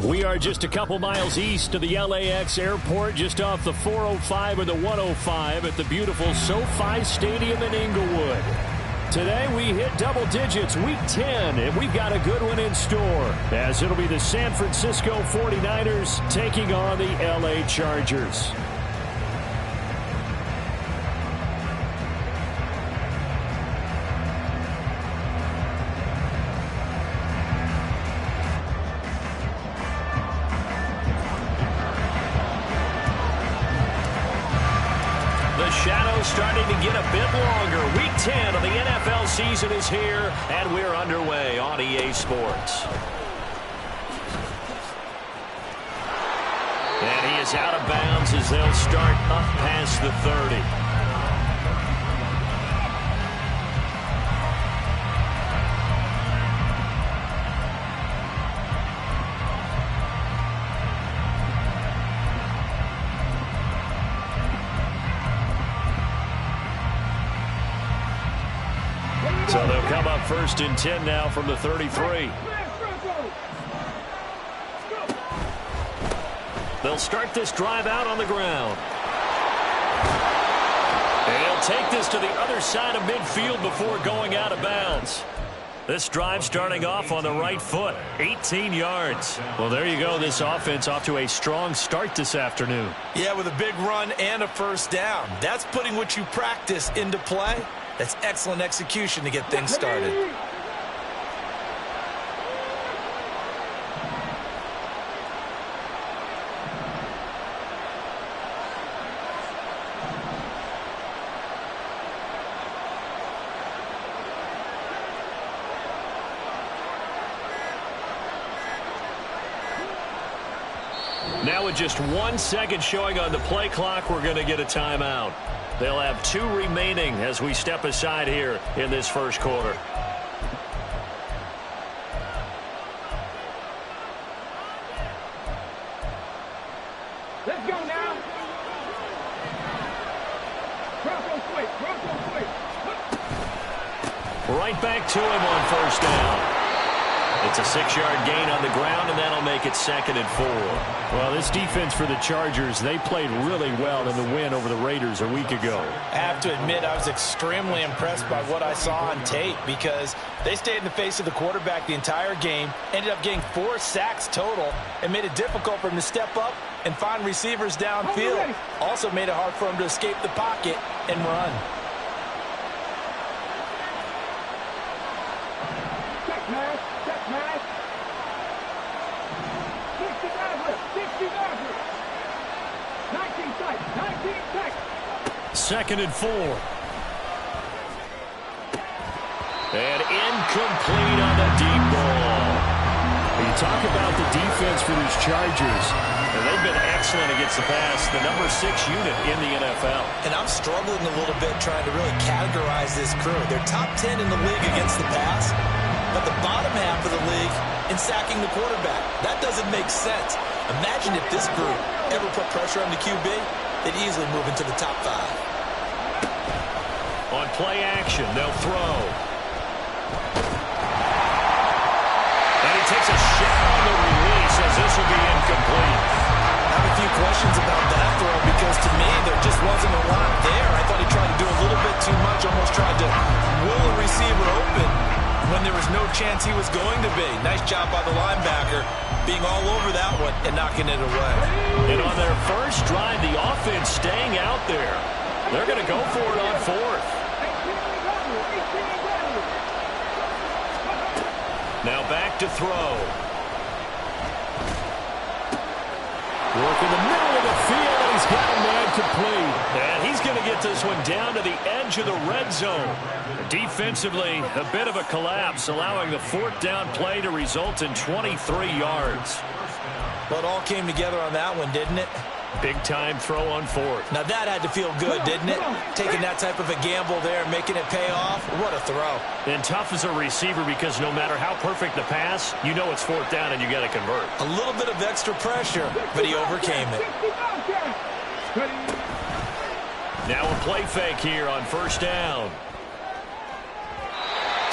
We are just a couple miles east of the LAX airport, just off the 405 or the 105 at the beautiful SoFi Stadium in Inglewood. Today we hit double digits, week 10, and we've got a good one in store, as it'll be the San Francisco 49ers taking on the LA Chargers. Starting to get a bit longer. Week 10 of the NFL season is here, and we're underway on EA Sports. And he is out of bounds as they'll start up past the 30. So they'll come up 1st and 10 now from the 33. They'll start this drive out on the ground. And he'll take this to the other side of midfield before going out of bounds. This drive starting off on the right foot, 18 yards. Well, there you go. This offense off to a strong start this afternoon. Yeah, with a big run and a first down. That's putting what you practice into play. That's excellent execution to get things started. Now with just 1 second showing on the play clock, we're going to get a timeout. They'll have 2 remaining as we step aside here in this first quarter. Let's go now. Right back to him on first down. It's a 6-yard gain on the ground, and that'll make it 2nd and 4. Well, this defense for the Chargers, they played really well in the win over the Raiders a week ago. I have to admit, I was extremely impressed by what I saw on tape because they stayed in the face of the quarterback the entire game, ended up getting 4 sacks total, and made it difficult for him to step up and find receivers downfield. Also made it hard for him to escape the pocket and run. Second and 4. And incomplete on the deep ball. You talk about the defense for these Chargers. And they've been excellent against the pass, the number 6 unit in the NFL. And I'm struggling a little bit trying to really categorize this crew. They're top 10 in the league against the pass, but the bottom half of the league in sacking the quarterback. That doesn't make sense. Imagine if this group ever put pressure on the QB, they'd easily move into the top 5. On play action, they'll throw. And he takes a shot on the release as this will be incomplete. I have a few questions about that throw because to me there just wasn't a lot there. I thought he tried to do a little bit too much, almost tried to will a receiver open when there was no chance he was going to be. Nice job by the linebacker being all over that one and knocking it away. And on their first drive, the offense staying out there. They're going to go for it on 4th. Now back to throw. Working the middle of the field, and he's got a man complete. And he's going to get this one down to the edge of the red zone. Defensively, a bit of a collapse, allowing the fourth down play to result in 23 yards. Well, it all came together on that one, didn't it? Big-time throw on fourth. Now that had to feel good, didn't it? Taking that type of a gamble there, making it pay off. What a throw. And tough as a receiver because no matter how perfect the pass, you know it's fourth down and you got to convert. A little bit of extra pressure, but he overcame it. Now a play fake here on first down.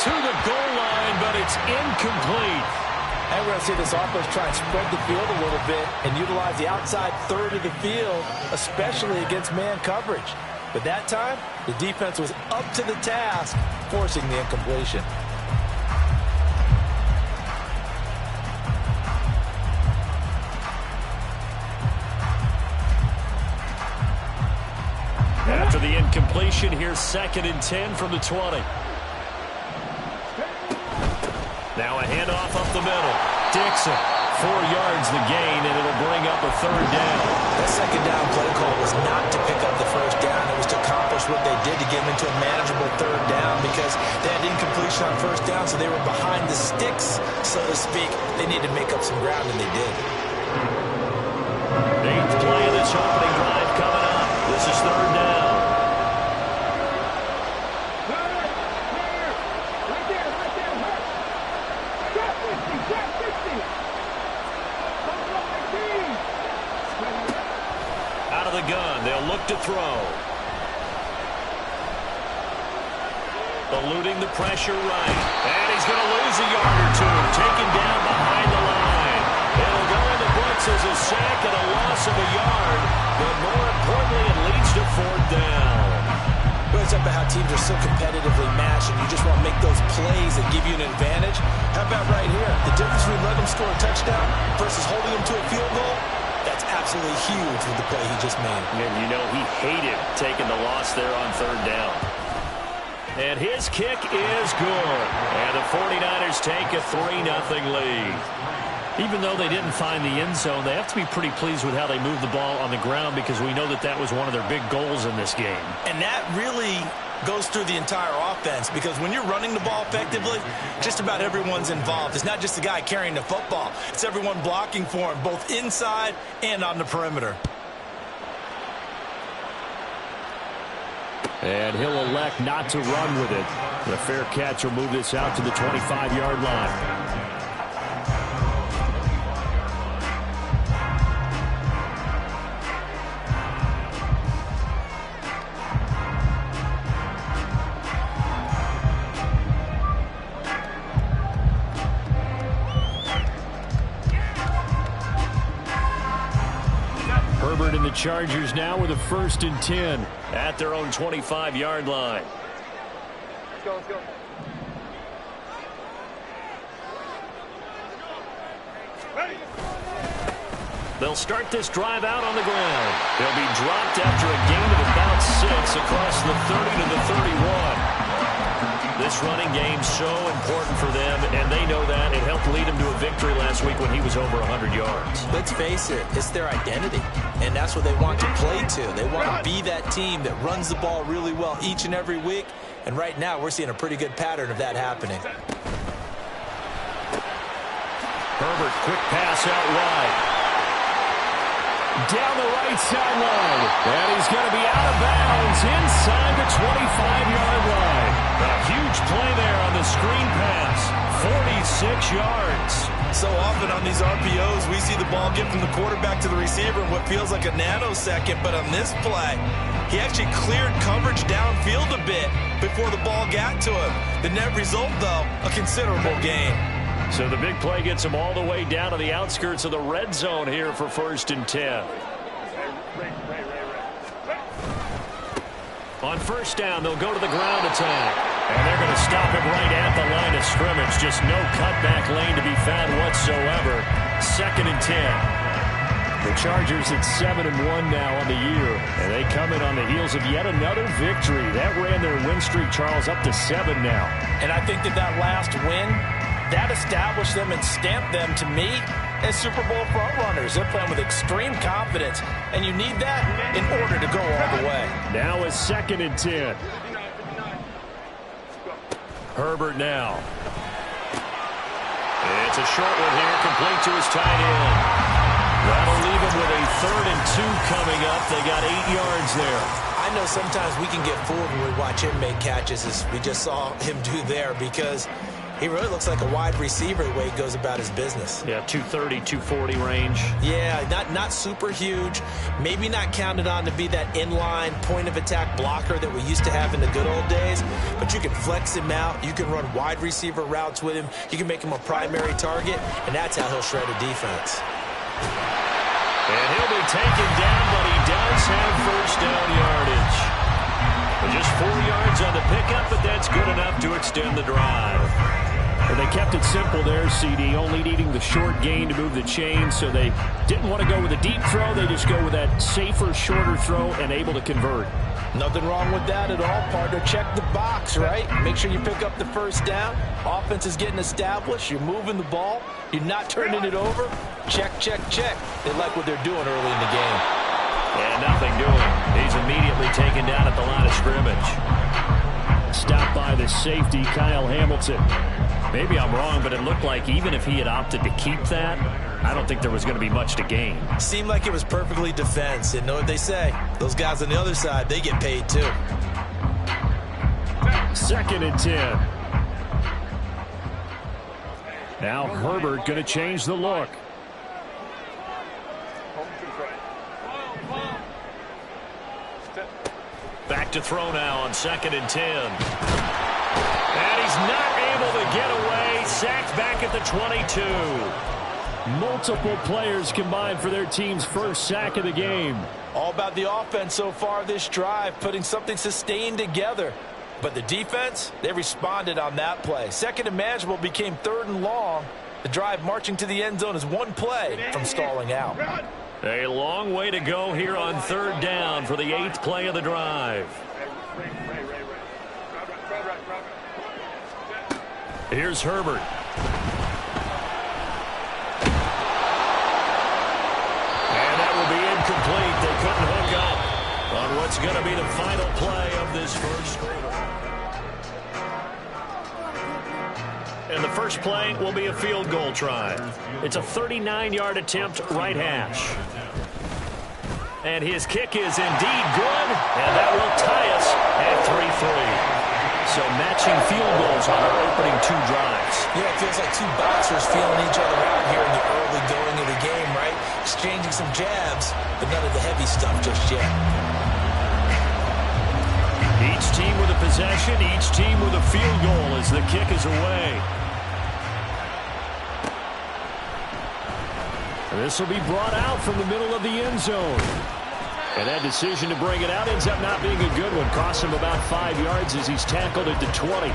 To the goal line, but it's incomplete. And we're going to see this offense try and spread the field a little bit and utilize the outside third of the field, especially against man coverage. But that time, the defense was up to the task, forcing the incompletion. After the incompletion, here's 2nd and 10 from the 20. Now a handoff up the middle. Dixon, 4 yards the gain, and it'll bring up a third down. That second down play call was not to pick up the first down. It was to accomplish what they did to get them into a manageable third down because they had incompletion on first down, so they were behind the sticks, so to speak. They needed to make up some ground, and they did. 8th play of this opening drive coming up. This is third down. Out of the gun, they'll look to throw. Eluding the pressure right. And he's going to lose a yard or two. Taken down behind the line. It'll go in the books as a sack and a loss of a yard. But more importantly, it leads to fourth down. Well, it's about how teams are so competitively matched, and you just want to make those plays that give you an advantage. How about right here? The difference between letting them score a touchdown versus holding them to a field goal, that's absolutely huge with the play he just made. And you know he hated taking the loss there on third down. And his kick is good. And the 49ers take a 3-0 lead. Even though they didn't find the end zone, they have to be pretty pleased with how they moved the ball on the ground because we know that that was one of their big goals in this game. And that really goes through the entire offense because when you're running the ball effectively, just about everyone's involved. It's not just the guy carrying the football. It's everyone blocking for him, both inside and on the perimeter. And he'll elect not to run with it. The fair catch will move this out to the 25-yard line. Herbert and the Chargers now with a 1st and 10 at their own 25-yard line. Let's go, let's go. They'll start this drive out on the ground. They'll be dropped after a gain of about 6 across the 30 to the 31. This running game's so important for them, and they know that. It helped lead them to a victory last week when he was over 100 yards. Let's face it, it's their identity, and that's what they want to play to. They want to be that team that runs the ball really well each and every week, and right now we're seeing a pretty good pattern of that happening. Herbert, quick pass out wide. Down the right sideline. And he's going to be out of bounds inside the 25-yard line. A huge play there on the screen pass. 46 yards. So often on these RPOs, we see the ball get from the quarterback to the receiver in what feels like a nanosecond. But on this play, he actually cleared coverage downfield a bit before the ball got to him. The net result, though, a considerable gain. So the big play gets them all the way down to the outskirts of the red zone here for 1st and 10. On first down, they'll go to the ground attack. And they're going to stop him right at the line of scrimmage. Just no cutback lane to be found whatsoever. 2nd and 10. The Chargers at 7-1 now on the year. And they come in on the heels of yet another victory. That ran their win streak, Charles, up to 7 now. And I think that last win, that established them and stamped them, to me, and Super Bowl frontrunners. They're playing with extreme confidence, and you need that in order to go all the way. Now a 2nd and 10. Herbert now. It's a short one here, complete to his tight end. That'll leave him with a 3rd and 2 coming up. They got 8 yards there. I know sometimes we can get fooled when we watch him make catches, as we just saw him do there, because he really looks like a wide receiver the way he goes about his business. Yeah, 230, 240 range. Yeah, not super huge. Maybe not counted on to be that inline point-of-attack blocker that we used to have in the good old days. But you can flex him out. You can run wide receiver routes with him. You can make him a primary target, and that's how he'll shred a defense. And he'll be taken down, but he does have first down yardage. Just 4 yards on the pickup, but that's good enough to extend the drive. And they kept it simple there, CD, only needing the short gain to move the chain, so they didn't want to go with a deep throw. They just go with that safer, shorter throw and able to convert. Nothing wrong with that at all, partner. Check the box, right? Make sure you pick up the first down. Offense is getting established. You're moving the ball. You're not turning it over. Check, check, check. They like what they're doing early in the game. And nothing doing. He's immediately taken down at the line of scrimmage. Stopped by the safety, Kyle Hamilton. Maybe I'm wrong, but it looked like even if he had opted to keep that, I don't think there was going to be much to gain. Seemed like it was perfectly defense. And know what they say? Those guys on the other side, they get paid too. 2nd and 10. Now Herbert going to change the look. Back to throw now on 2nd and 10. And he's not able to get away. Sacked back at the 22. Multiple players combined for their team's first sack of the game. All about the offense so far this drive, putting something sustained together. But the defense, they responded on that play. 2nd and manageable became 3rd and long. The drive marching to the end zone is one play from stalling out. A long way to go here on 3rd down for the 8th play of the drive. Here's Herbert. And that will be incomplete. They couldn't hook up on what's going to be the final play of this first quarter. And the first play will be a field goal try. It's a 39-yard attempt, right hash. And his kick is indeed good, and that will tie us at 3-3. So matching field goals on our opening 2 drives. Yeah, it feels like 2 boxers feeling each other out here in the early going of the game, right? Exchanging some jabs, but none of the heavy stuff just yet. Each team with a possession, each team with a field goal as the kick is away. This will be brought out from the middle of the end zone. And that decision to bring it out ends up not being a good one. Costs him about 5 yards as he's tackled at the 20.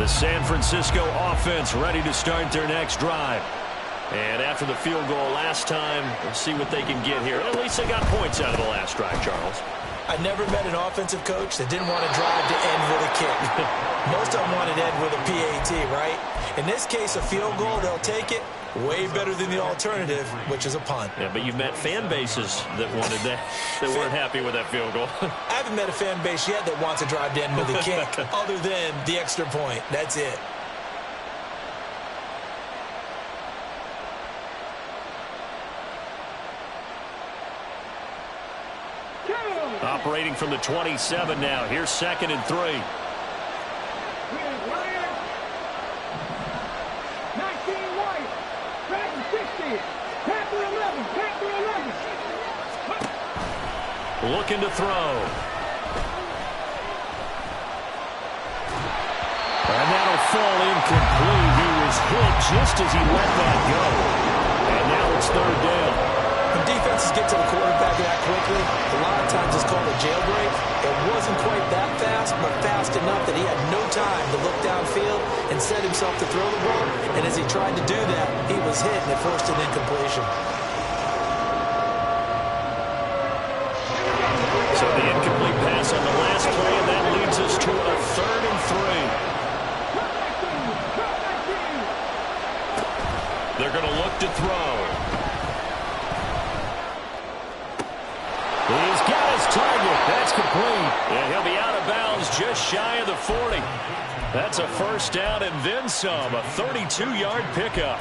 The San Francisco offense ready to start their next drive. And after the field goal last time, we'll see what they can get here. At least they got points out of the last drive, Charles. I never met an offensive coach that didn't want to drive to end with a kick. Most of them wanted to end with a PAT, right? In this case, a field goal, they'll take it. Way better than the alternative, which is a punt. Yeah, but you've met fan bases that wanted that, that weren't happy with that field goal. I haven't met a fan base yet that wants to drive to end with a kick, other than the extra point. That's it. Operating from the 27 now. Here's 2nd and 3. 19 White, back to 60, back to 11, back to 11. Looking to throw. And that'll fall incomplete. He was hit just as he let that go. And now it's 3rd down. When defenses get to the quarterback that quickly, a lot of times it's called a jailbreak. It wasn't quite that fast, but fast enough that he had no time to look downfield and set himself to throw the ball. And as he tried to do that, he was hit and it forced an incompletion. So the incomplete pass on the last play, and that leads us to a 3rd and 3. They're going to look to throw. He's got his target. That's complete. And he'll be out of bounds just shy of the 40. That's a first down and then some. A 32-yard pickup.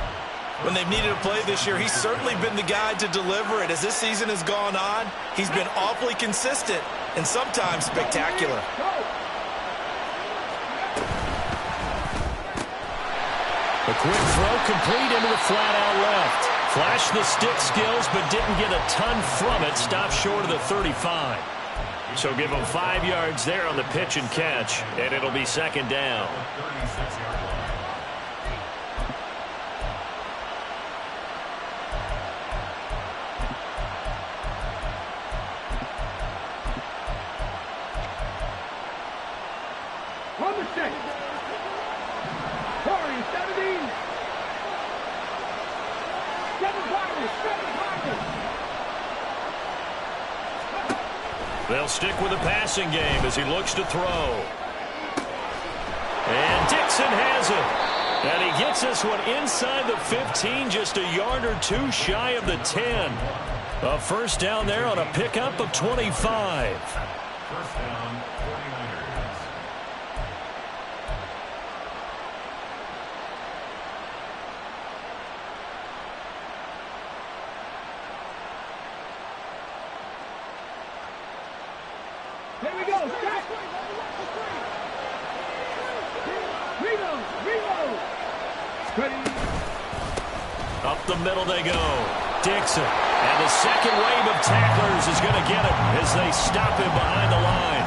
When they've needed a play this year, he's certainly been the guy to deliver it. As this season has gone on, he's been awfully consistent and sometimes spectacular. A quick throw complete into the flat out left. Flashed the stick skills, but didn't get a ton from it. Stopped short of the 35. So give him 5 yards there on the pitch and catch, and it'll be 2nd down. On the stick. Corey, 17. 7 Tigers. They'll stick with the passing game as he looks to throw. And Dixon has it. And he gets this one inside the 15, just a yard or 2 shy of the 10. A first down there on a pickup of 25. First down, 49ers. Here we go. Set. Reload. Ready. Up the middle they go. Dixon. And the second wave of tacklers is going to get him as they stop him behind the line.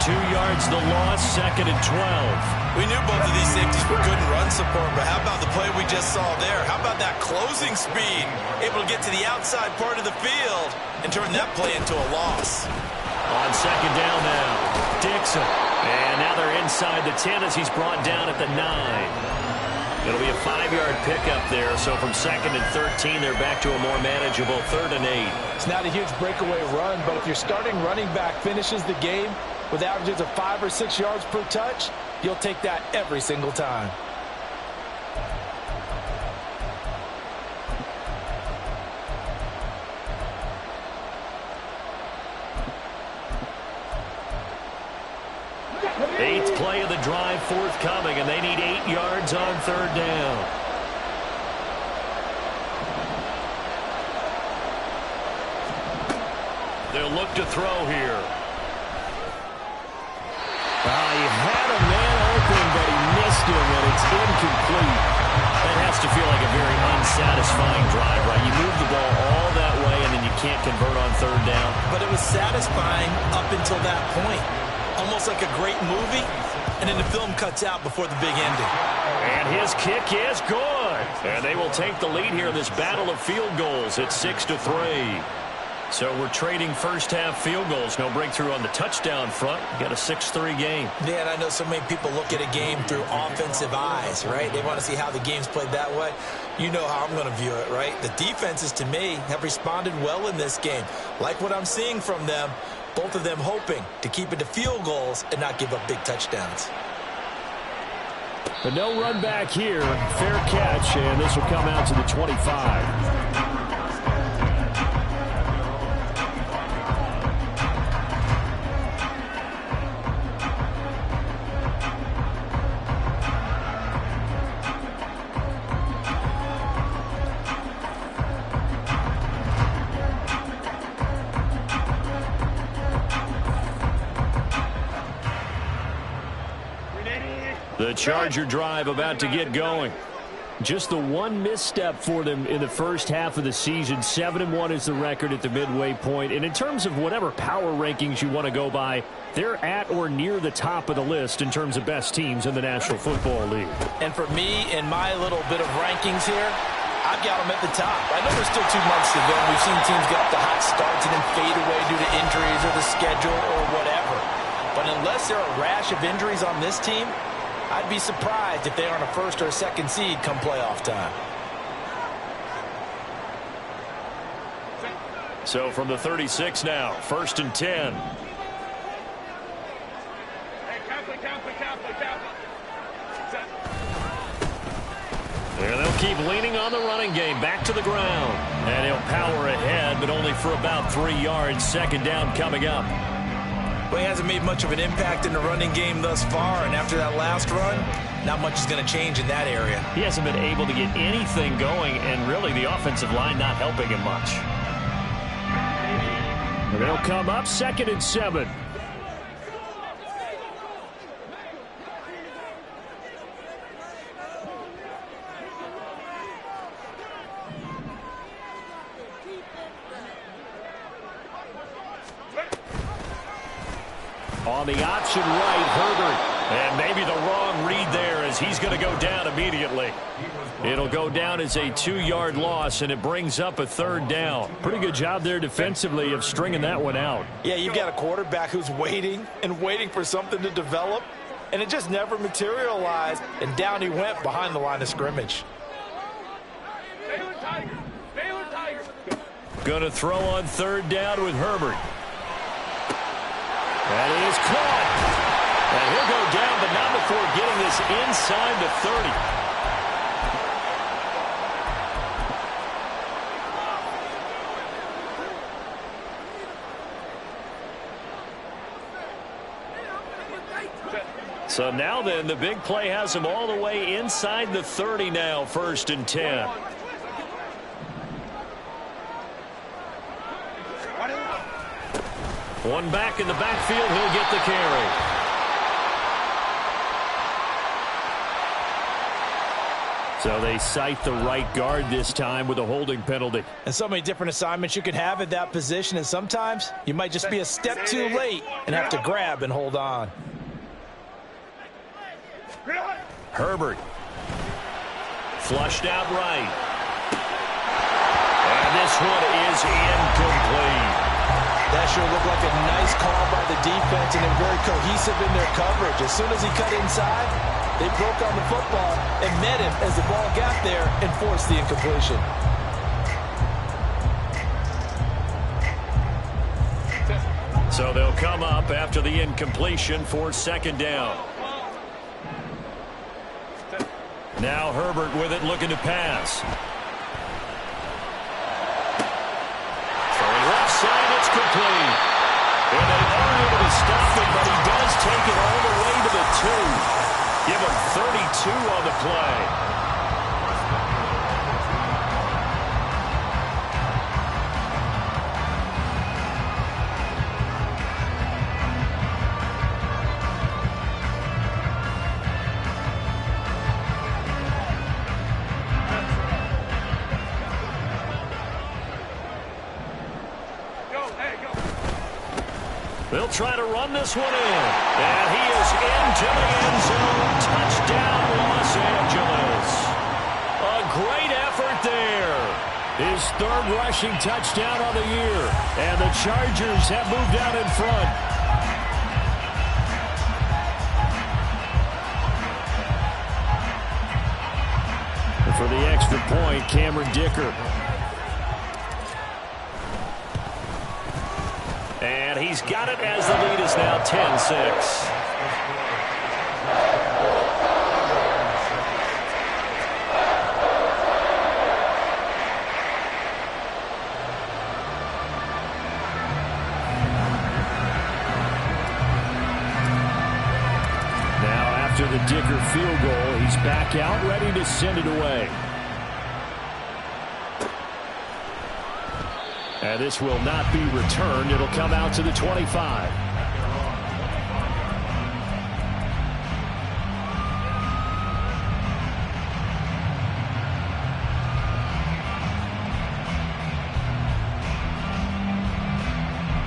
2 yards the loss, 2nd and 12. We knew both of these safeties were good in run support, but how about the play we just saw there? How about that closing speed? Able to get to the outside part of the field and turn that play into a loss. On 2nd down now, Dixon. And now they're inside the 10 as he's brought down at the 9. It'll be a 5-yard pickup there, so from 2nd and 13, they're back to a more manageable 3rd and 8. It's not a huge breakaway run, but if your starting running back finishes the game with averages of 5 or 6 yards per touch, you'll take that every single time. Eighth play of the drive forthcoming, and they need 8 yards on 3rd down. They'll look to throw here. He had a man open, but he missed him, and it's incomplete. That has to feel like a very unsatisfying drive, right? You move the ball all that way, and then you can't convert on 3rd down. But it was satisfying up until that point. Almost like a great movie, and then the film cuts out before the big ending. And his kick is good. And they will take the lead here in this battle of field goals at 6-3. So we're trading first-half field goals. No breakthrough on the touchdown front. Got a 6-3 game. Man, I know so many people look at a game through offensive eyes, right? They want to see how the game's played that way. You know how I'm going to view it, right? The defenses, to me, have responded well in this game. Like what I'm seeing from them. Both of them hoping to keep it to field goals and not give up big touchdowns. But no run back here. Fair catch, and this will come out to the 25. The Charger drive about to get going. Just the one misstep for them in the first half of the season. 7-1 is the record at the midway point. And in terms of whatever power rankings you want to go by, they're at or near the top of the list in terms of best teams in the National Football League. And for me, in my little bit of rankings here, I've got them at the top. I know there's still 2 months to go. We've seen teams get up to hot starts and then fade away due to injuries or the schedule or whatever. But unless there are a rash of injuries on this team, I'd be surprised if they aren't a first or a second seed come playoff time. So from the 36 now, 1st and 10. There they'll keep leaning on the running game. Back to the ground. And he'll power ahead, but only for about 3 yards. 2nd down coming up. Well, he hasn't made much of an impact in the running game thus far, and after that last run, not much is going to change in that area. He hasn't been able to get anything going, and really the offensive line not helping him much. They'll come up 2nd and 7. On the option right, Herbert. And maybe the wrong read there as he's going to go down immediately. It'll go down as a 2-yard loss, and it brings up a 3rd down. Pretty good job there defensively of stringing that one out. Yeah, you've got a quarterback who's waiting and waiting for something to develop, and it just never materialized, and down he went behind the line of scrimmage. Going to throw on 3rd down with Herbert. That is caught. And he'll go down, but not before getting this inside the 30. So now then, the big play has him all the way inside the 30 now, 1st and 10. One back in the backfield, he'll get the carry. So they cite the right guard this time with a holding penalty. And so many different assignments you can have at that position, and sometimes you might just be a step too late and have to grab and hold on. Herbert. Flushed out right. And this one is incomplete. That sure looked like a nice call by the defense, and they're very cohesive in their coverage. As soon as he cut inside, they broke on the football and met him as the ball got there and forced the incompletion. So they'll come up after the incompletion for 2nd down. Now Herbert with it, looking to pass. Side, it's complete. And they are able to stop it, but he does take it all the way to the 2. Give him 32 on the play. They'll try to run this one in. And he is into the end zone. Touchdown, Los Angeles. A great effort there. His 3rd rushing touchdown of the year. And the Chargers have moved out in front. And for the extra point, Cameron Dicker. And he's got it as the lead is now 10-6. Now after the Dicker field goal, he's back out ready to send it away. And this will not be returned. It'll come out to the 25.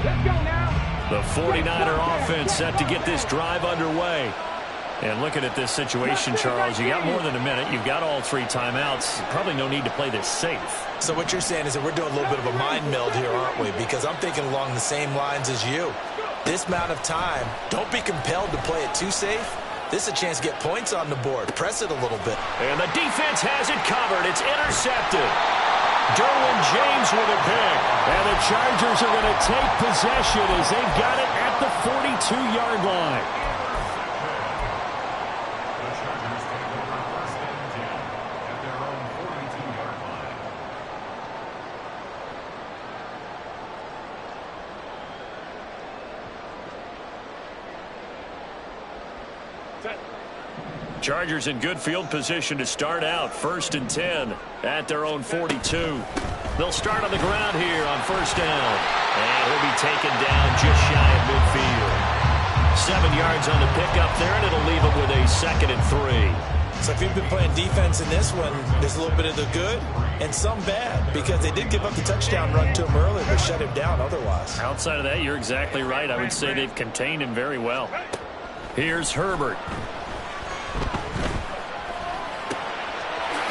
Let's go now. The 49er offense set to get this drive underway. And looking at this situation, Charles, you got more than a minute. You've got all 3 timeouts. Probably no need to play this safe. So what you're saying is that we're doing a little bit of a mind meld here, aren't we? Because I'm thinking along the same lines as you. This amount of time, don't be compelled to play it too safe. This is a chance to get points on the board. Press it a little bit. And the defense has it covered. It's intercepted. Derwin James with a pick. And the Chargers are going to take possession as they've got it at the 42-yard line. The Chargers take over 1st and 10 at their own 42-yard line. Chargers in good field position to start out. 1st and 10 at their own 42. They'll start on the ground here on 1st down. And he'll be taken down just shy of midfield. 7 yards on the pickup there, and it'll leave him with a 2nd and 3. So if you've been playing defense in this one, there's a little bit of the good and some bad, because they did give up the touchdown run to him earlier to shut him down otherwise. Outside of that, you're exactly right. I would say they've contained him very well. Here's Herbert.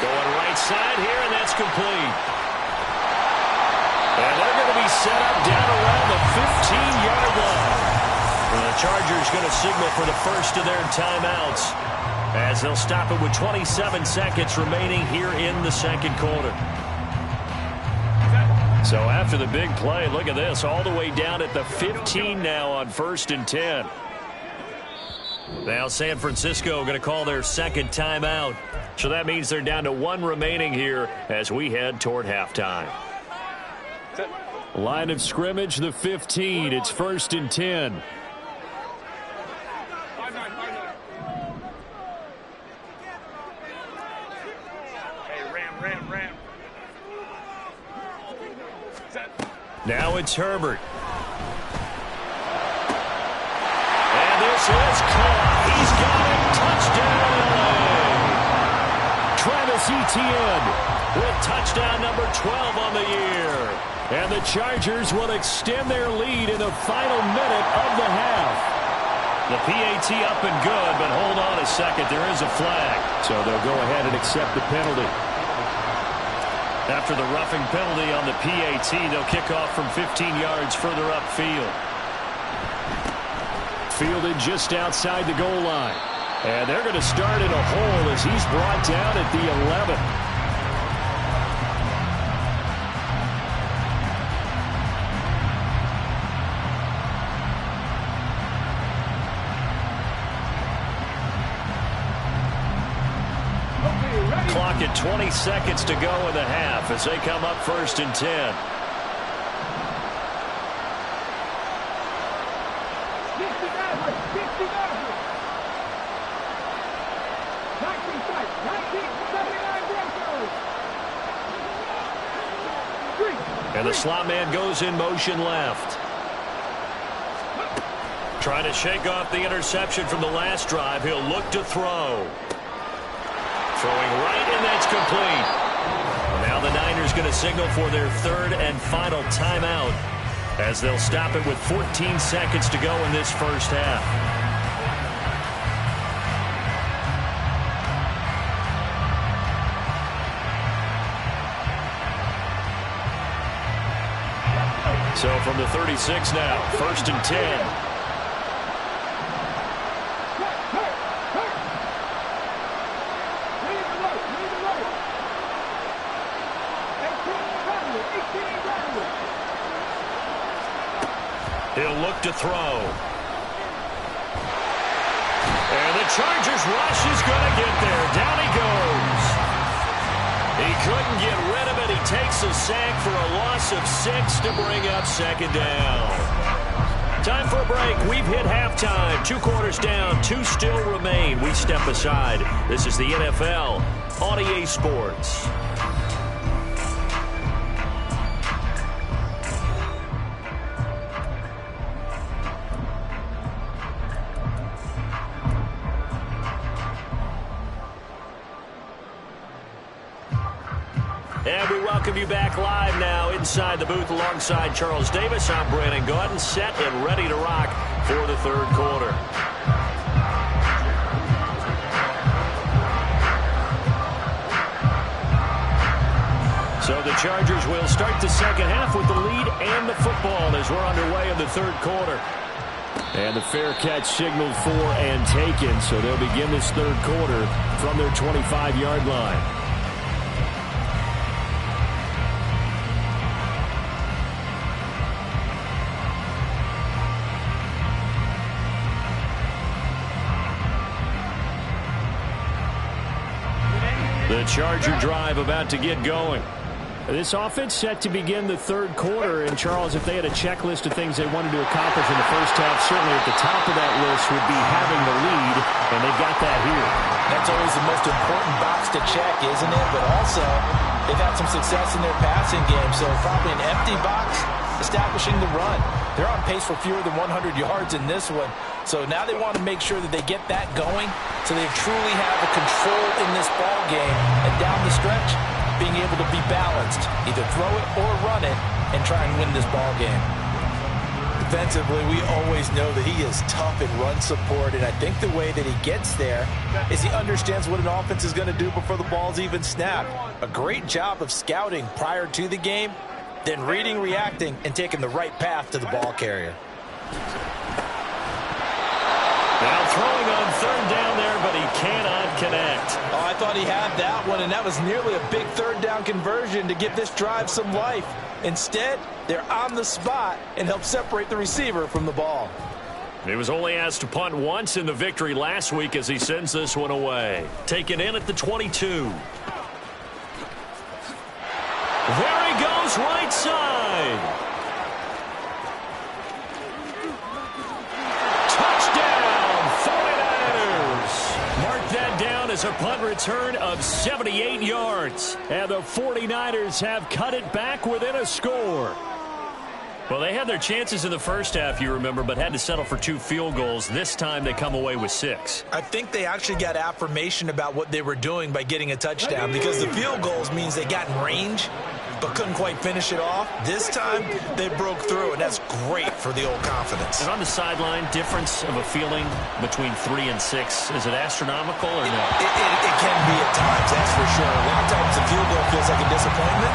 Going right side here, and that's complete. And they're going to be set up down around the 15-yard line. And the Chargers going to signal for the first of their timeouts, as they'll stop it with 27 seconds remaining here in the 2nd quarter. So after the big play, look at this, all the way down at the 15 now on 1st and 10. Now San Francisco going to call their 2nd timeout. So that means they're down to 1 remaining here as we head toward halftime. Line of scrimmage, the 15. It's 1st and 10. Now it's Herbert. And this is caught. He's got it. Touchdown, LA. Travis Etienne With touchdown number 12 on the year. And the Chargers will extend their lead in the final minute of the half. The PAT up and good, but hold on a second. There is a flag. So they'll go ahead and accept the penalty. After the roughing penalty on the PAT, they'll kick off from 15 yards further upfield. Fielded just outside the goal line. And they're going to start in a hole as he's brought down at the 11. Clock at 20 seconds to go in the half as they come up 1st and 10. And the slot man goes in motion left. Trying to shake off the interception from the last drive. He'll look to throw. Throwing right, and that's complete. Now the Niners going to signal for their 3rd and final timeout as they'll stop it with 14 seconds to go in this first half. So from the 36 now, 1st and 10. He'll look to throw. And the Chargers rush is going to get there. Down he goes. He couldn't get rid of it. He takes a sack for a loss of 6 to bring up 2nd down. Time for a break. We've hit halftime. 2 quarters down. 2 still remain. We step aside. This is the NFL on EA Sports. And we welcome you back live now inside the booth alongside Charles Davis. I'm Brandon Gaudin, set and ready to rock for the 3rd quarter. So the Chargers will start the 2nd half with the lead and the football as we're underway in the 3rd quarter. And the fair catch signaled for and taken, so they'll begin this third quarter from their 25-yard line. The Charger drive about to get going. This offense set to begin the third quarter. And, Charles, if they had a checklist of things they wanted to accomplish in the first half, certainly at the top of that list would be having the lead, and they've got that here. That's always the most important box to check, isn't it? But also, they've had some success in their passing game, so probably an empty box establishing the run. They're on pace for fewer than 100 yards in this one. So now they want to make sure that they get that going so they truly have a control in this ball game. And down the stretch, being able to be balanced, either throw it or run it, and try and win this ball game. Defensively, we always know that he is tough in run support, and I think the way that he gets there is he understands what an offense is going to do before the ball's even snapped. A great job of scouting prior to the game, then reading, reacting, and taking the right path to the ball carrier. Now throwing on third down there, but he cannot connect. Oh, I thought he had that one, and that was nearly a big third down conversion to give this drive some life. Instead, they're on the spot and help separate the receiver from the ball. He was only asked to punt once in the victory last week as he sends this one away. Taken in at the 22. There he goes, right side. Touchdown, 49ers. Mark that down as a punt return of 78 yards. And the 49ers have cut it back within a score. Well, they had their chances in the first half, you remember, but had to settle for 2 field goals. This time they come away with 6. I think they actually got affirmation about what they were doing by getting a touchdown, because the field goals means they got in range but couldn't quite finish it off. This time they broke through, and that's great for the old confidence. And on the sideline, difference of a feeling between 3 and 6, is it astronomical or no? It can be at times, that's for sure. A lot of times the field goal feels like a disappointment.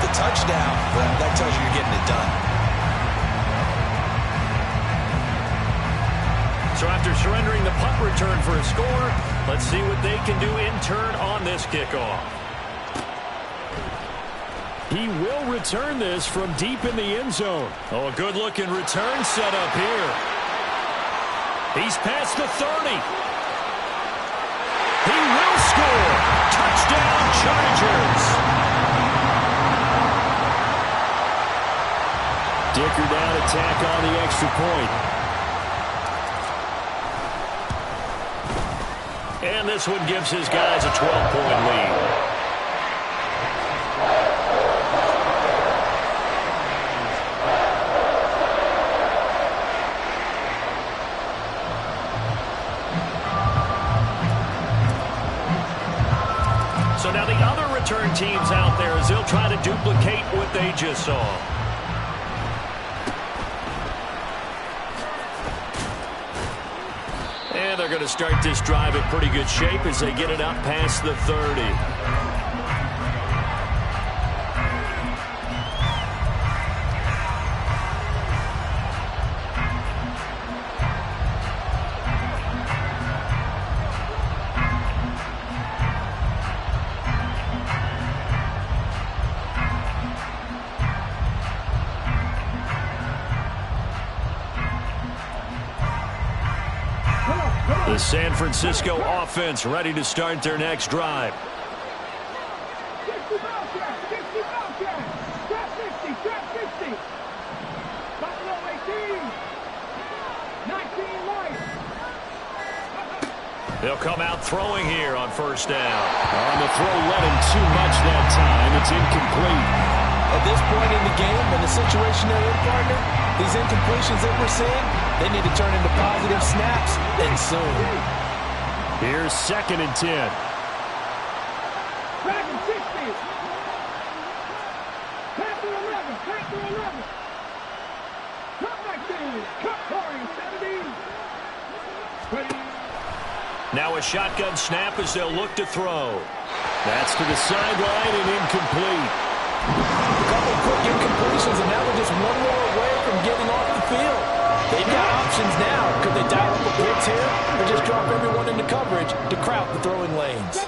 The touchdown, well, that tells you you're getting it done. So after surrendering the punt return for a score, let's see what they can do in turn on this kickoff. He will return this from deep in the end zone. Oh, a good-looking return set up here. He's past the 30. He will score. Touchdown, Chargers. Dicker down to tack on the extra point. And this one gives his guys a 12-point lead. So now the other return teams out there as they'll try to duplicate what they just saw. And they're going to start this drive in pretty good shape as they get it up past the 30. The San Francisco offense ready to start their next drive. 60 ball catch, 60 ball catch. Trap 50, trap 50. Buffalo 18. 19 white. They'll come out throwing here on first down. On the throw, let him too much that time. It's incomplete. At this point in the game, in the situation they're in, partner, these incompletions that we're seeing, they need to turn into positive snaps, and soon. Here's 2nd and 10. Dragon 60. Pass to 11, pass to 11. Cut back there. Cut pouring, 70. Now a shotgun snap as they'll look to throw. That's to the sideline and incomplete. A couple quick incompletions, and now they're just one more away from getting off the field. They've got options options now. Could they dial up a blitz here or just drop everyone into coverage to crowd the throwing lanes?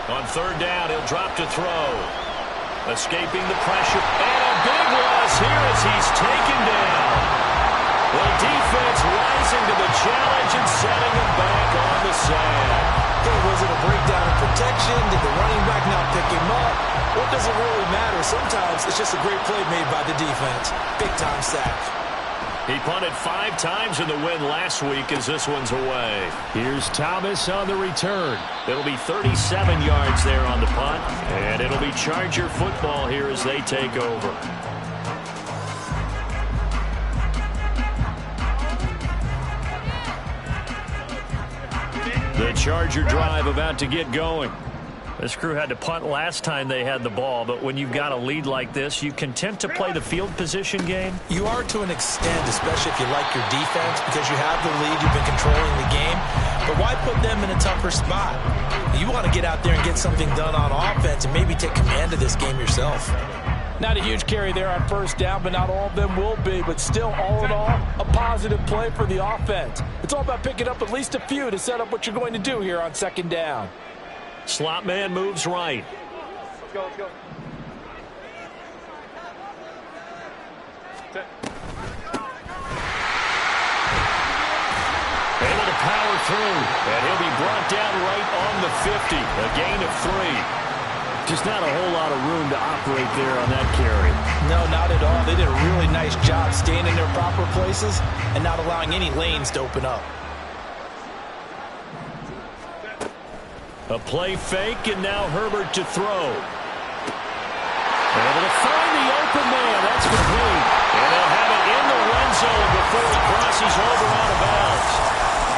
On third down, he'll drop to throw. Escaping the pressure. And a big loss here as he's taken down. The defense rising to the challenge and setting him back on the sand. Was it a breakdown in protection? Did the running back not pick him up? What does it really matter? Sometimes it's just a great play made by the defense. Big-time sack. He punted 5 times in the win last week as this one's away. Here's Thomas on the return. It'll be 37 yards there on the punt, and it'll be Charger football here as they take over. The Charger drive about to get going. This crew had to punt last time they had the ball, but when you've got a lead like this, you content to play the field position game? You are to an extent, especially if you like your defense, because you have the lead, you've been controlling the game. But why put them in a tougher spot? You want to get out there and get something done on offense and maybe take command of this game yourself. Not a huge carry there on first down, but not all of them will be. But still, all in all, a positive play for the offense. It's all about picking up at least a few to set up what you're going to do here on second down. Slot man moves right. Let's go, let's go. Able to power through, and he'll be brought down right on the 50. A gain of 3. Just not a whole lot of room to operate there on that carry. No, not at all. They did a really nice job staying in their proper places and not allowing any lanes to open up. A play fake, and now Herbert to throw. Able to find the open man. That's complete. And they'll have it in the red zone before he crosses over out of bounds.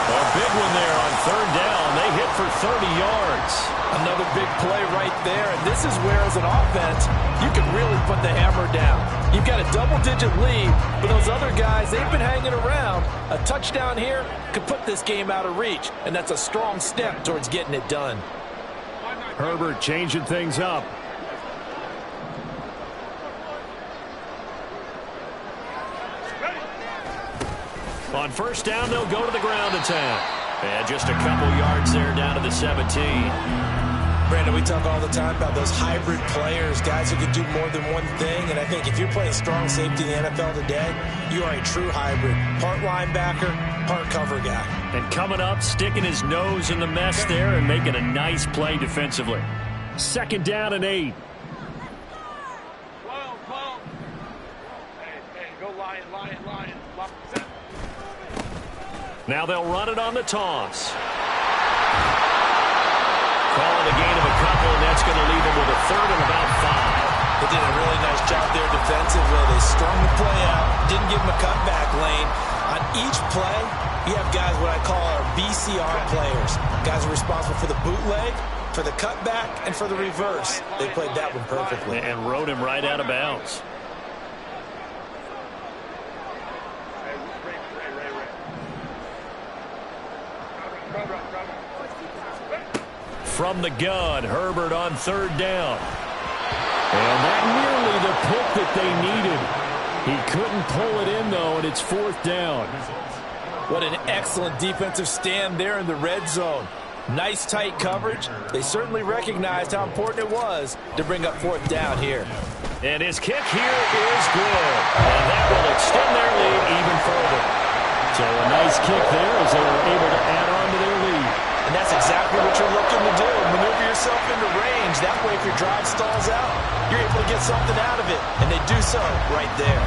A big one there on third down. They hit for 30 yards. Another big play right there. And this is where, as an offense, you can really put the hammer down. You've got a double-digit lead, but those other guys, they've been hanging around. A touchdown here could put this game out of reach, and that's a strong step towards getting it done. Herbert changing things up. On first down, they'll go to the ground attack. And just a couple yards there down to the 17. Brandon, we talk all the time about those hybrid players, guys who can do more than one thing. And I think if you're playing strong safety in the NFL today, you are a true hybrid. Part linebacker, part cover guy. And coming up, sticking his nose in the mess there and making a nice play defensively. Second down and 8. 12. Hey, go lion. Now they'll run it on the toss. Call it a gain of a couple, and that's going to leave them with a third and about 5. They did a really nice job there defensively. They strung the play out, didn't give them a cutback lane. On each play, you have guys what I call our BCR players. Guys are responsible for the bootleg, for the cutback, and for the reverse. They played that one perfectly. And rode him right out of bounds. From the gun, Herbert on third down. And that nearly the pick that they needed. He couldn't pull it in, though, and it's fourth down. What an excellent defensive stand there in the red zone. Nice tight coverage. They certainly recognized how important it was to bring up fourth down here. And his kick here is good. And that will extend their lead even further. So a nice kick there as they were able to add on to their lead. And that's exactly what you're looking to do. Maneuver yourself into range. That way, if your drive stalls out, you're able to get something out of it. And they do so right there.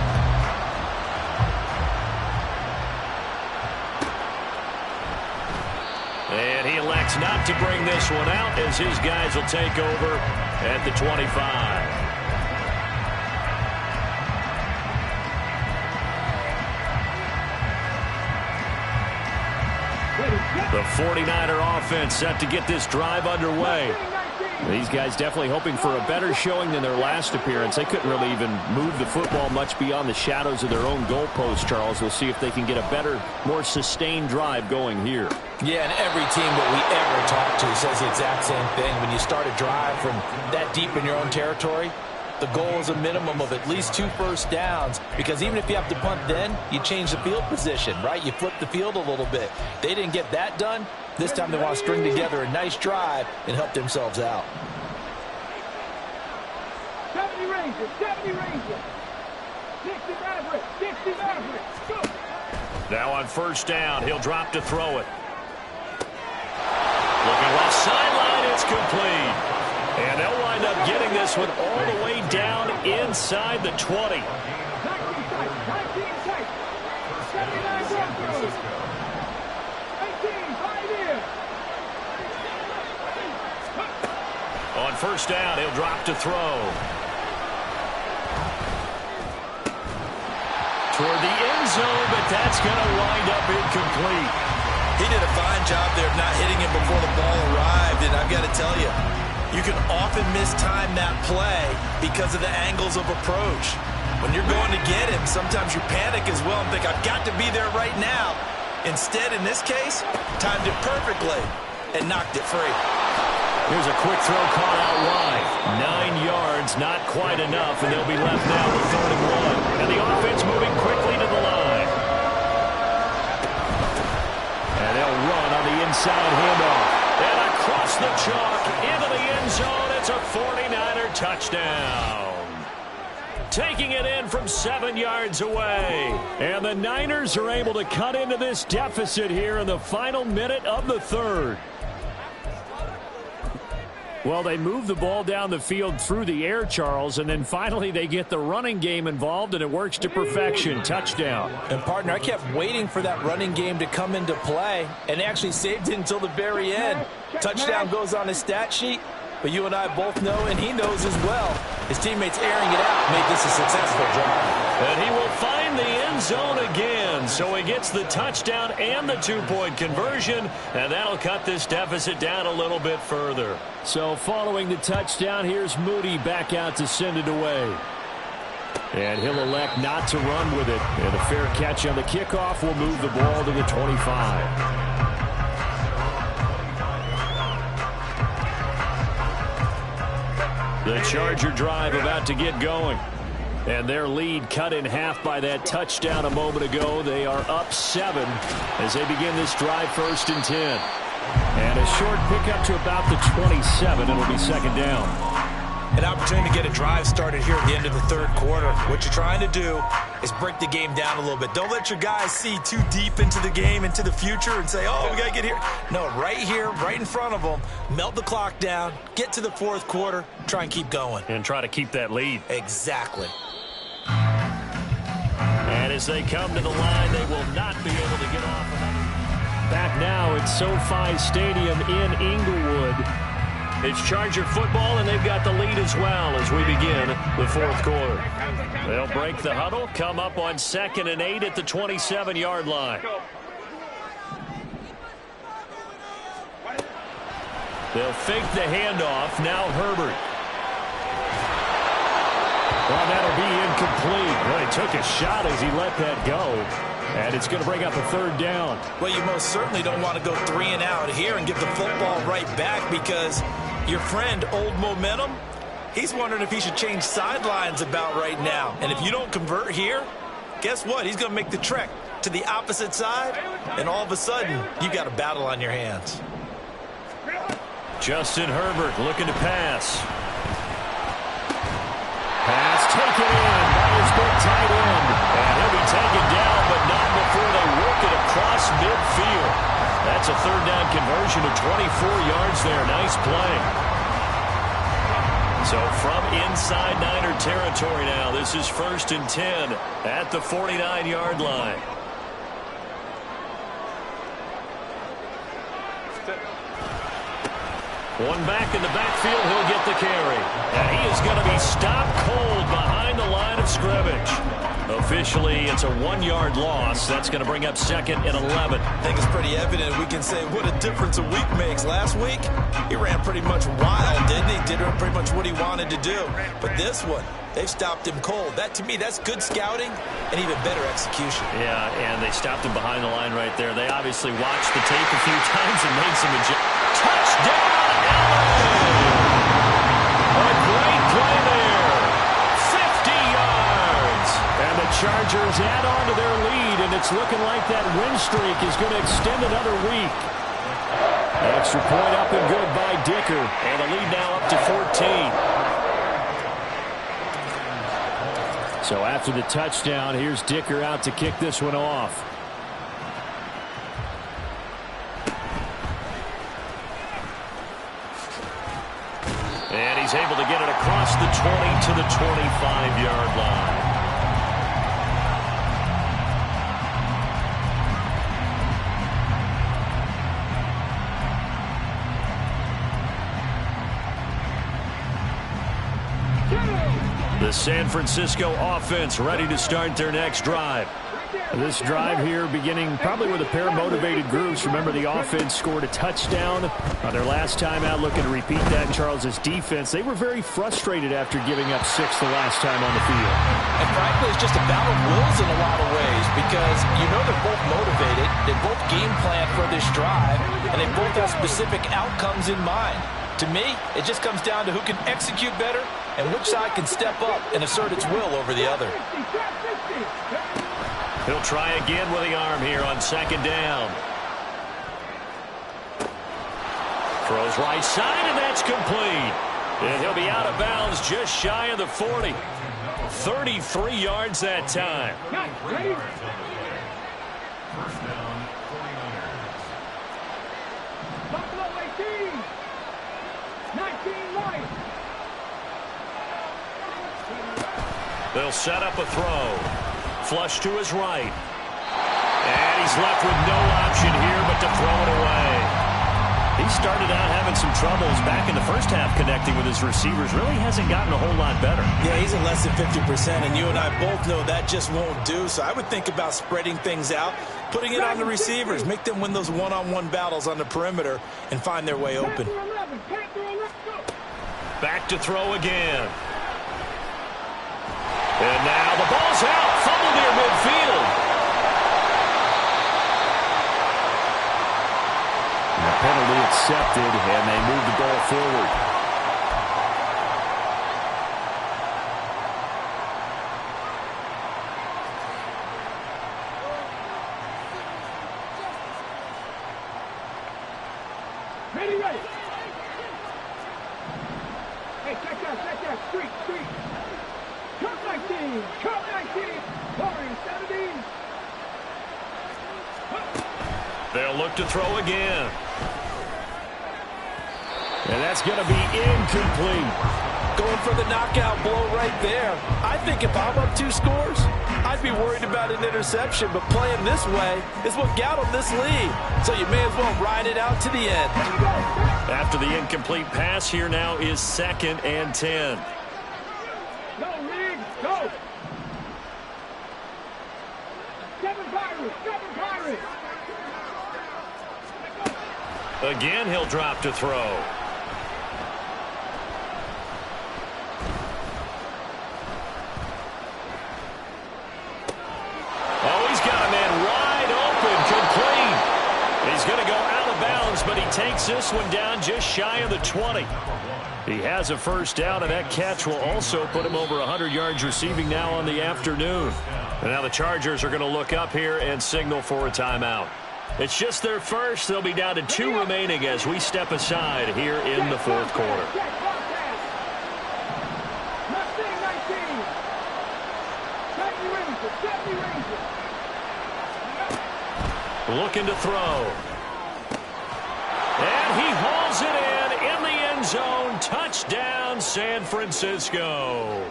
And he elects not to bring this one out as his guys will take over at the 25. The 49er offense set to get this drive underway. These guys definitely hoping for a better showing than their last appearance. They couldn't really even move the football much beyond the shadows of their own goalpost, Charles. We'll see if they can get a better, more sustained drive going here. Yeah, and every team that we ever talk to says the exact same thing. When you start a drive from that deep in your own territory, the goal is a minimum of at least 2 first downs, because even if you have to punt then, you change the field position, right? You flip the field a little bit. They didn't get that done. This time they want to string together a nice drive and help themselves out. 70 Rangers, 70 Rangers. 60 Mavericks, 60 Mavericks. Go. Now on first down, he'll drop to throw it. Looking left sideline, it's complete. And they'll wind up getting this one all the way down inside the 20. 19 tight. 79 Broncos. 18, 5 in. On first down, he'll drop to throw. Toward the end zone, but that's going to wind up incomplete. He did a fine job there of not hitting him before the ball arrived, and I've got to tell you, you can often mistime that play because of the angles of approach. When you're going to get him, sometimes you panic as well and think, I've got to be there right now. Instead, in this case, timed it perfectly and knocked it free. Here's a quick throw caught out wide. 9 yards, not quite enough, and they'll be left now with 3rd and 1. And the offense moving quickly to the line. And they'll run on the inside handoff. And across the chalk into the end zone. It's a 49er touchdown. Taking it in from 7 yards away. And the Niners are able to cut into this deficit here in the final minute of the 3rd. Well, they move the ball down the field through the air, Charles, and then finally they get the running game involved, and it works to perfection. Touchdown. And, partner, I kept waiting for that running game to come into play, and they actually saved it until the very end. Touchdown goes on his stat sheet, but you and I both know, and he knows as well, his teammates airing it out made this a successful drive. And he will find the end zone again, so he gets the touchdown and the 2-point conversion, and that'll cut this deficit down a little bit further. So following the touchdown, here's Moody back out to send it away. And he'll elect not to run with it. And a fair catch on the kickoff will move the ball to the 25. The Charger drive about to get going. And their lead cut in half by that touchdown a moment ago. They are up 7 as they begin this drive 1st and 10. And a short pickup to about the 27. It'll be 2nd down. An opportunity to get a drive started here at the end of the 3rd quarter. What you're trying to do is break the game down a little bit. Don't let your guys see too deep into the game, into the future, and say, oh, we got to get here. No, right here, right in front of them, melt the clock down, get to the 4th quarter, try and keep going. And try to keep that lead. Exactly. And as they come to the line, they will not be able to get off another. Back now at SoFi Stadium in Inglewood. It's Charger football, and they've got the lead as well as we begin the 4th quarter. They'll break the huddle, come up on 2nd and 8 at the 27-yard line. They'll fake the handoff. Now Herbert. Well, that'll be incomplete. Well, he took a shot as he let that go. And it's going to bring up a 3rd down. Well, you most certainly don't want to go 3 and out here and get the football right back, because your friend, Old Momentum, he's wondering if he should change sidelines about right now. And if you don't convert here, guess what? He's going to make the trek to the opposite side, and all of a sudden, you got a battle on your hands. Justin Herbert looking to pass. Pass taken in by his big tight end. And he'll be taken down, but not before they work it across midfield. That's a 3rd down conversion of 24 yards there. Nice play. So from inside Niner territory now, this is 1st and 10 at the 49-yard line. One back in the backfield, he'll get the carry. And he is going to be stopped cold behind the line of scrimmage. Officially, it's a 1-yard loss. That's going to bring up 2nd and 11. I think it's pretty evident. We can say what a difference a week makes. Last week, he ran pretty much wild, didn't he? Did pretty much what he wanted to do. But this one, they've stopped him cold. That, to me, that's good scouting and even better execution. Yeah, and they stopped him behind the line right there. They obviously watched the tape a few times and made some adjustments. Touchdown, LA! A great play there. Chargers add on to their lead, and it's looking like that win streak is going to extend another week. Extra point up and good by Dicker, and the lead now up to 14. So after the touchdown, here's Dicker out to kick this one off. And he's able to get it across the 20 to the 25-yard line. The San Francisco offense ready to start their next drive. This drive here beginning probably with a pair of motivated groups. Remember, the offense scored a touchdown on their last time out. Looking to repeat that. Charles' defense, they were very frustrated after giving up 6 the last time on the field. And frankly, it's just a battle of wills in a lot of ways because you know they're both motivated. They both game plan for this drive, and they both have specific outcomes in mind. To me, it just comes down to who can execute better and which side can step up and assert its will over the other. He'll try again with the arm here on second down. Throws right side, and that's complete. And he'll be out of bounds just shy of the 40. 33 yards that time. Ready? First down, 49ers. Buffalo 18. 19 right. They'll set up a throw. Flush to his right. And he's left with no option here but to throw it away. He started out having some troubles back in the first half connecting with his receivers. Really hasn't gotten a whole lot better. Yeah, he's at less than 50%, and you and I both know that just won't do. So I would think about spreading things out, putting it on the receivers, make them win those one-on-one battles on the perimeter and find their way open. Back to throw again. And now the ball's out. Fumble near midfield. And the penalty accepted, and they move the ball forward. Ready, ready. Hey, check that, street. Cut 19, pouring 17. They'll look to throw again. And that's going to be incomplete. Going for the knockout blow right there. I think if I'm up 2 scores, I'd be worried about an interception, but playing this way is what got them this lead. So you may as well ride it out to the end. After the incomplete pass, here now is 2nd and 10. Go, Riggs, go. 7 Pirates. Again, he'll drop to throw. Oh, he's got a man wide open, complete. He's going to go out of bounds, but he takes this one down just shy of the 20. He has a first down, and that catch will also put him over 100 yards receiving now on the afternoon. And now the Chargers are going to look up here and signal for a timeout. It's just their first. They'll be down to 2 remaining as we step aside here in the 4th quarter. Looking to throw. And he hauls it in the end zone. Touchdown, San Francisco.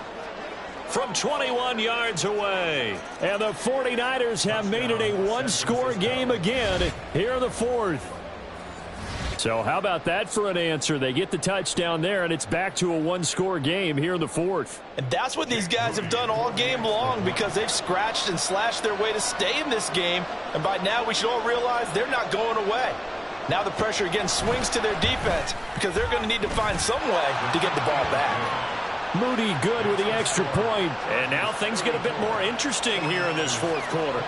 From 21 yards away. And the 49ers have made it a 1-score game again here in the 4th. So how about that for an answer? They get the touchdown there, and it's back to a 1-score game here in the 4th. And that's what these guys have done all game long because they've scratched and slashed their way to stay in this game. And by now we should all realize they're not going away. Now the pressure again swings to their defense because they're going to need to find some way to get the ball back. Moody good with the extra point. And now things get a bit more interesting here in this 4th quarter.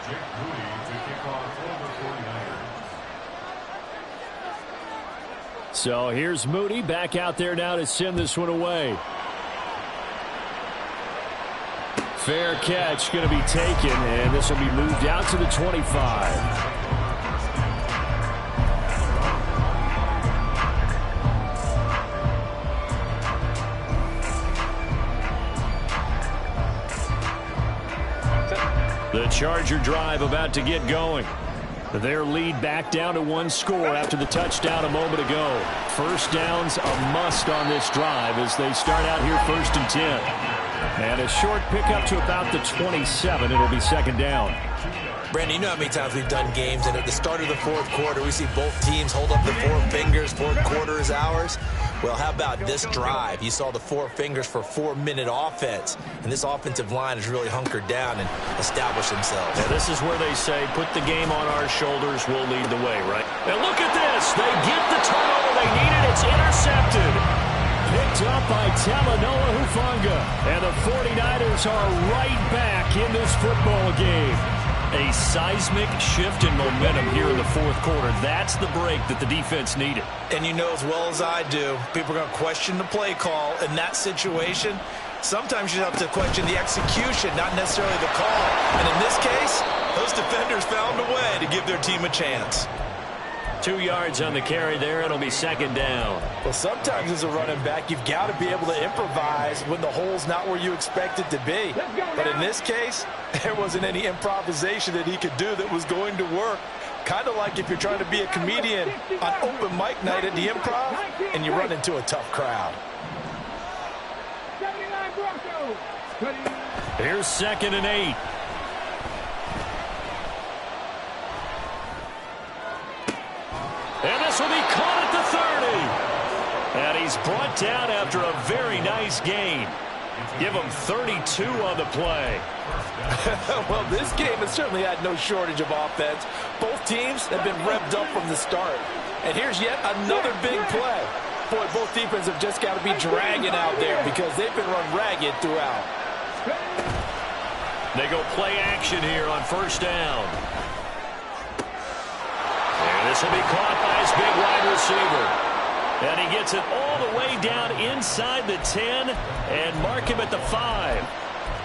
Jake Moody to kick off for the 49ers. So here's Moody back out there now to send this one away. Fair catch going to be taken, and this will be moved out to the 25. The Charger drive about to get going. Their lead back down to one score after the touchdown a moment ago. First down's a must on this drive as they start out here 1st and 10. And a short pickup to about the 27. It'll be 2nd down. Brandon, you know how many times we've done games, and at the start of the 4th quarter, we see both teams hold up the 4 fingers, 4th quarter is ours. Well, how about this drive? You saw the 4 fingers for 4-minute offense, and this offensive line has really hunkered down and established themselves. Yeah, this is where they say, put the game on our shoulders, we'll lead the way, right? And look at this. They get the turnover they needed. It's intercepted. Picked up by Talanoa Hufanga. And the 49ers are right back in this football game. A seismic shift in momentum here in the 4th quarter. That's the break that the defense needed. And you know as well as I do, people are going to question the play call in that situation. Sometimes you have to question the execution, not necessarily the call. And in this case, those defenders found a way to give their team a chance. 2 yards on the carry there. It'll be 2nd down. Well, sometimes as a running back, you've got to be able to improvise when the hole's not where you expect it to be. But in this case, there wasn't any improvisation that he could do that was going to work. Kind of like if you're trying to be a comedian on open mic night at the Improv and you run into a tough crowd. Here's 2nd and 8. And this will be caught at the 30. And he's brought down after a very nice gain. Give him 32 on the play. Well, this game has certainly had no shortage of offense. Both teams have been revved up from the start. And here's yet another big play. Boy, both defenses have just got to be dragging out there because they've been run ragged throughout. They go play action here on 1st down. And this will be caught by his big wide receiver. And he gets it all the way down inside the 10 and mark him at the 5.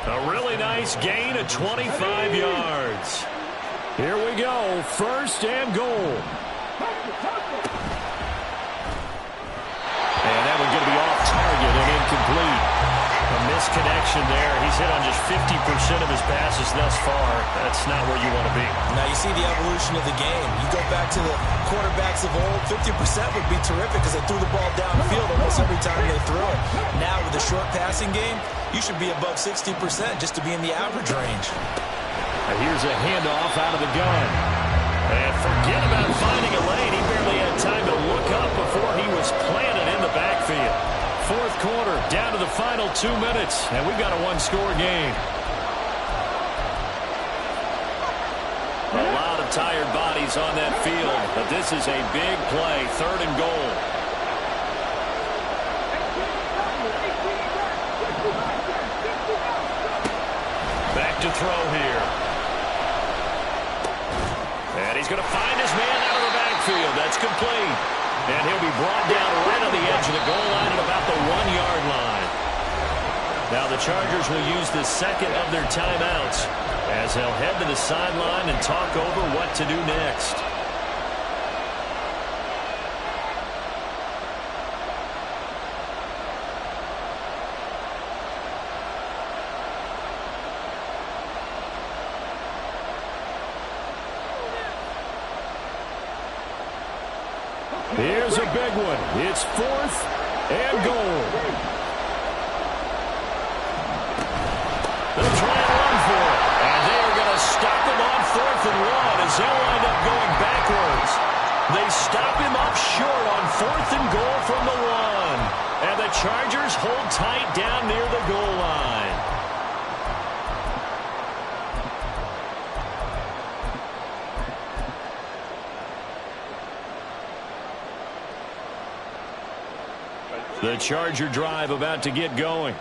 A really nice gain of 25 yards. Here we go, 1st and goal. And that one's going to be off target and incomplete. A misconnection there. He's hit on just 50% of his passes thus far. That's not where you want to be. Now you see the evolution of the game. You go back to the quarterbacks of old, 50% would be terrific because they threw the ball downfield almost every time they threw it. Now with the short passing game, you should be above 60% just to be in the average range. And here's a handoff out of the gun. And forget about finding a lane. He barely had time to look up before he was planted in the backfield. 4th quarter, down to the final 2 minutes, and we've got a 1-score game. A lot of tired bodies on that field, but this is a big play, 3rd and goal. Back to throw here. And he's going to find his man out of the backfield. That's complete. And he'll be brought down right on the edge of the goal line at about the 1-yard line. Now the Chargers will use the 2nd of their timeouts as they'll head to the sideline and talk over what to do next. Here's a big one. It's 4th and goal. They'll try and run for it. And they are going to stop him on 4th and 1 as they'll wind up going backwards. They stop him up short on 4th and goal from the 1. And the Chargers hold tight down near the goal line. The Charger drive about to get going.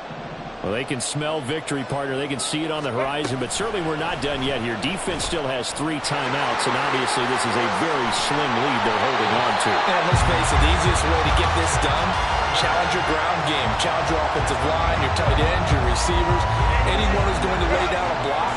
Well, they can smell victory, partner. They can see it on the horizon, but certainly we're not done yet here. Defense still has 3 timeouts, and obviously this is a very slim lead they're holding on to. And let's face it, the easiest way to get this done, challenge your ground game, challenge your offensive line, your tight ends, your receivers, anyone who's going to lay down a block.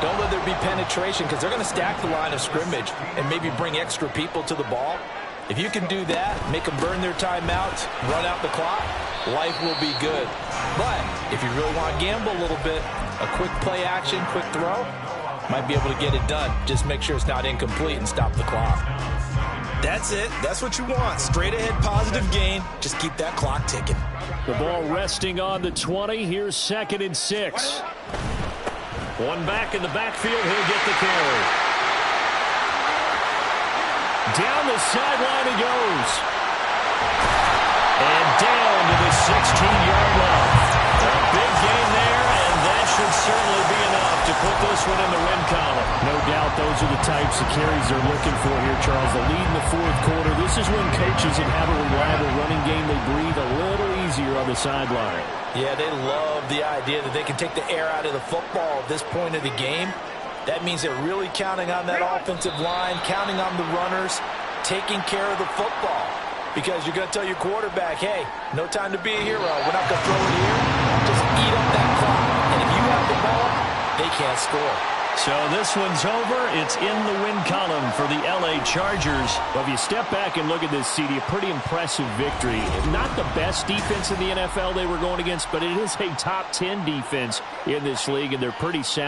Don't let there be penetration because they're going to stack the line of scrimmage and maybe bring extra people to the ball. If you can do that, make them burn their timeouts, run out the clock, life will be good. But if you really want to gamble a little bit, a quick play action, quick throw, might be able to get it done. Just make sure it's not incomplete and stop the clock. That's it. That's what you want. Straight ahead positive gain. Just keep that clock ticking. The ball resting on the 20. Here's 2nd and 6. One back in the backfield. He'll get the carry. Down the sideline he goes. And down to the 16-yard line. A big gain there, and that should certainly be enough to put this one in the win column. No doubt those are the types of carries they're looking for here, Charles. The lead in the 4th quarter. This is when coaches that have a reliable running game, they breathe a little easier on the sideline. Yeah, they love the idea that they can take the air out of the football at this point of the game. That means they're really counting on that offensive line, counting on the runners, taking care of the football. Because you're going to tell your quarterback, hey, no time to be a hero. We're not going to throw it here. Just eat up that clock. And if you have the ball, they can't score. So this one's over. It's in the win column for the L.A. Chargers. Well, if you step back and look at this, CD, a pretty impressive victory. Not the best defense in the NFL they were going against, but it is a top 10 defense in this league, and they're pretty sound.